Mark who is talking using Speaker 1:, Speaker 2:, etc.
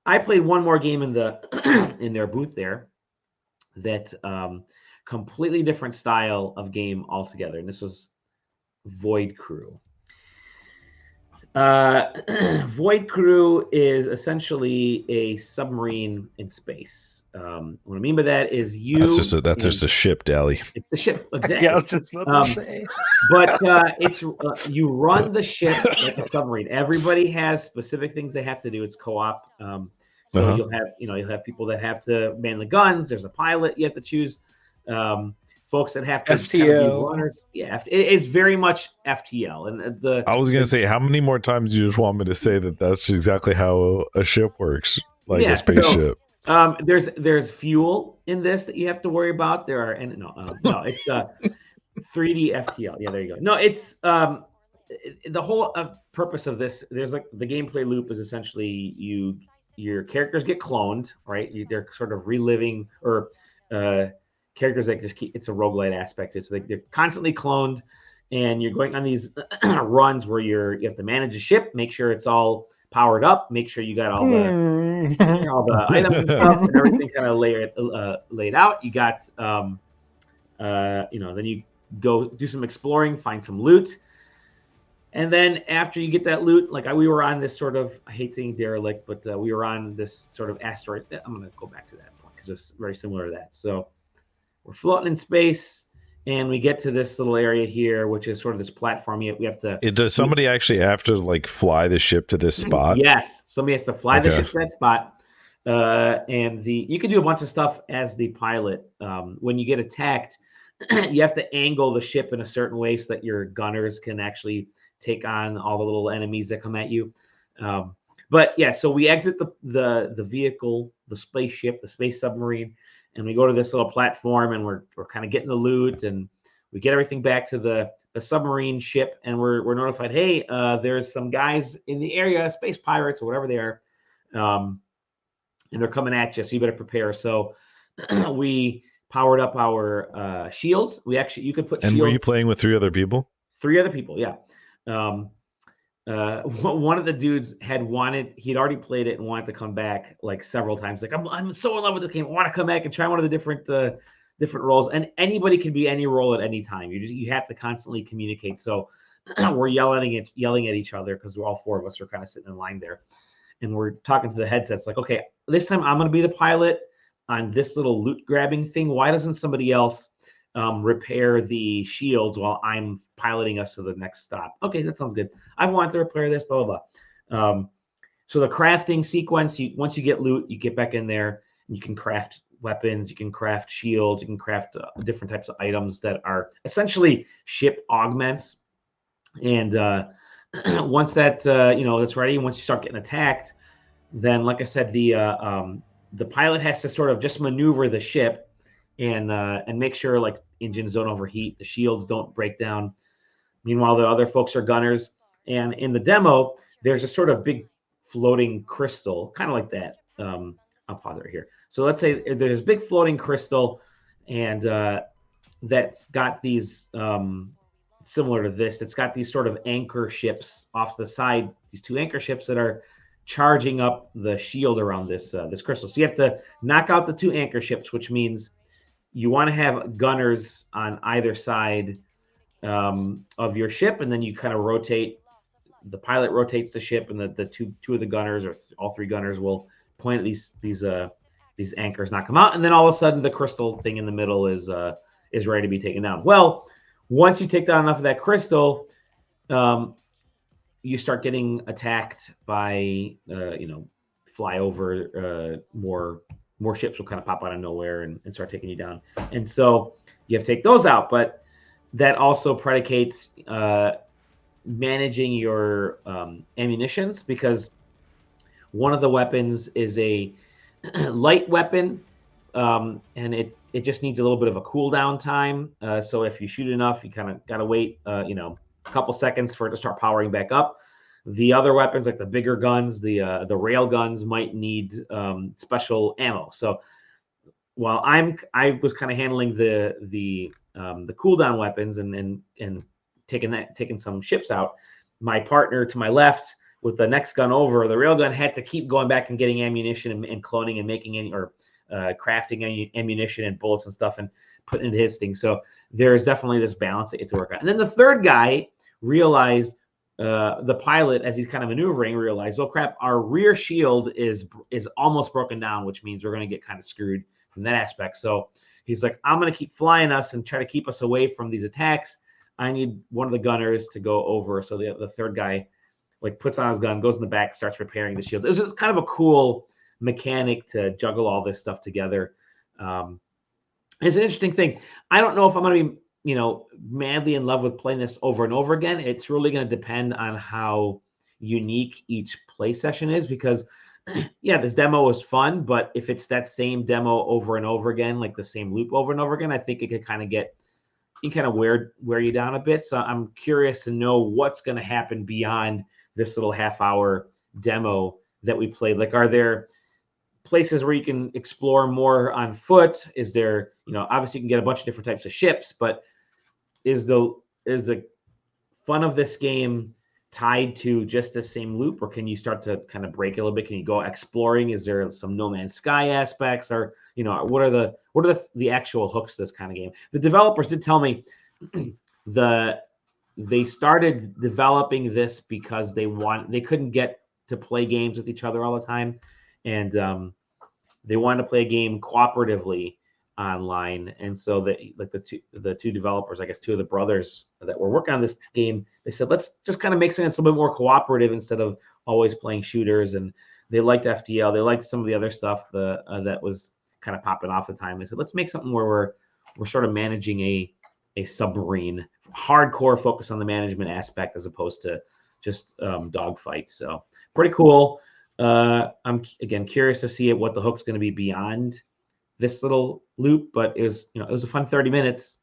Speaker 1: I played one more game in the in their booth there that completely different style of game altogether, and this was Void Crew. Void Crew is essentially a submarine in space. What I mean by that is
Speaker 2: that's just a ship, Dali.
Speaker 1: It's the ship, exactly.
Speaker 3: Yeah, I was just about to say.
Speaker 1: But it's you run the ship like a submarine. Everybody has specific things they have to do. It's co-op. So you'll have people that have to man the guns. There's a pilot you have to choose. Folks that have to
Speaker 3: FTL.
Speaker 1: Kind of be runners. Yeah, it's very much FTL. And
Speaker 2: I was gonna say, how many more times do you just want me to say that that's exactly how a ship works, like a spaceship?
Speaker 1: So, there's fuel in this that you have to worry about. There are it's 3D FTL. Yeah, there you go. No, it's the whole purpose of this. There's like the gameplay loop is essentially your characters get cloned, right? They're sort of reliving or characters that just keep. It's a roguelite aspect. It's like they're constantly cloned, and you're going on these runs where you have to manage a ship, make sure it's all powered up, make sure you got all the items and stuff and everything kind of laid out. You got then you go do some exploring, find some loot. And then after you get that loot, like we were on this sort of, I hate saying derelict, but we were on this sort of asteroid. I'm going to go back to that point because it's very similar to that. So we're floating in space, and we get to this little area here, which is sort of this platform. We have to.
Speaker 2: Does somebody actually have to like fly the ship to this spot?
Speaker 1: Yes, somebody has to fly the ship to that spot. And you can do a bunch of stuff as the pilot. When you get attacked, you have to angle the ship in a certain way so that your gunners can actually take on all the little enemies that come at you. But yeah, so we exit the vehicle, the spaceship, the space submarine, and we go to this little platform, and we're kind of getting the loot, and we get everything back to the submarine ship, and we're notified, hey, there's some guys in the area, space pirates or whatever they are, and they're coming at you, so you better prepare. So we powered up our shields. You could put
Speaker 2: and
Speaker 1: shields.
Speaker 2: Were you playing with 3 other people?
Speaker 1: 3 other people, yeah. One of the dudes he'd already played it and wanted to come back like several times. Like, I'm so in love with this game. I want to come back and try one of the different roles. And anybody can be any role at any time. You have to constantly communicate. So we're yelling at each other because all 4 of us are kind of sitting in line there, and we're talking to the headsets. Like, okay, this time I'm going to be the pilot on this little loot grabbing thing. Why doesn't somebody else repair the shields while I'm piloting us to the next stop? Okay, that sounds good. I want to repair this, blah, blah, blah. So the crafting sequence, once you get loot, you get back in there, and you can craft weapons, you can craft shields, you can craft different types of items that are essentially ship augments. And once that's ready, once you start getting attacked, then, like I said, the pilot has to sort of just maneuver the ship and make sure like engines don't overheat, the shields don't break down. Meanwhile, the other folks are gunners. And in the demo, there's a sort of big floating crystal, kind of like that. I'll pause it right here. So let's say there's a big floating crystal, and that's got these similar to this. It's got these sort of anchor ships off the side. These 2 anchor ships that are charging up the shield around this crystal. So you have to knock out the 2 anchor ships, which means you want to have gunners on either side of your ship, and then you kind of rotate. The pilot rotates the ship, and the two of the gunners, or all 3 gunners, will point at these anchors, knock them out, and then all of a sudden the crystal thing in the middle is ready to be taken down. Well, once you take down enough of that crystal, you start getting attacked by flyover more ships will kind of pop out of nowhere and start taking you down. And so you have to take those out. But that also predicates managing your ammunitions, because one of the weapons is a light weapon, and it just needs a little bit of a cooldown time. So if you shoot enough, you kind of got to wait a couple seconds for it to start powering back up. The other weapons, like the bigger guns, the rail guns, might need special ammo. So while I was kind of handling the cooldown weapons and taking some ships out, my partner to my left with the next gun over, the railgun had to keep going back and getting ammunition and cloning and making any or crafting ammunition and bullets and stuff and putting into his thing. So there's definitely this balance that you have to work on. And then the third guy realized, the pilot, as he's kind of maneuvering, realized, oh crap, our rear shield is almost broken down, which means we're going to get kind of screwed from that aspect. So he's like, I'm going to keep flying us and try to keep us away from these attacks. I need one of the gunners to go over. So the third guy like puts on his gun, goes in the back, starts repairing the shield. It was just kind of a cool mechanic to juggle all this stuff together. It's an interesting thing. I don't know if I'm going to be, madly in love with playing this over and over again. It's really going to depend on how unique each play session is, because yeah, this demo was fun, but if it's that same demo over and over again, like the same loop over and over again, I think it could kind of wear you down a bit. So I'm curious to know what's going to happen beyond this little half-hour demo that we played. Like, are there places where you can explore more on foot? Is there, obviously you can get a bunch of different types of ships, but is the fun of this game tied to just the same loop, or can you start to kind of break a little bit? Can you go exploring? Is there some No Man's Sky aspects, or what are the actual hooks to this kind of game? The developers did tell me they started developing this because they couldn't get to play games with each other all the time, and they wanted to play a game cooperatively online. And so the two developers, I guess two of the brothers that were working on this game, they said, let's just kind of make something that's a little bit more cooperative instead of always playing shooters. And they liked FDL. They liked some of the other stuff that was kind of popping off at the time. They said, let's make something where we're sort of managing a submarine, hardcore focus on the management aspect as opposed to just dogfights. So pretty cool. I'm again curious to see what the hook's going to be beyond this little loop, but it was a fun 30 minutes.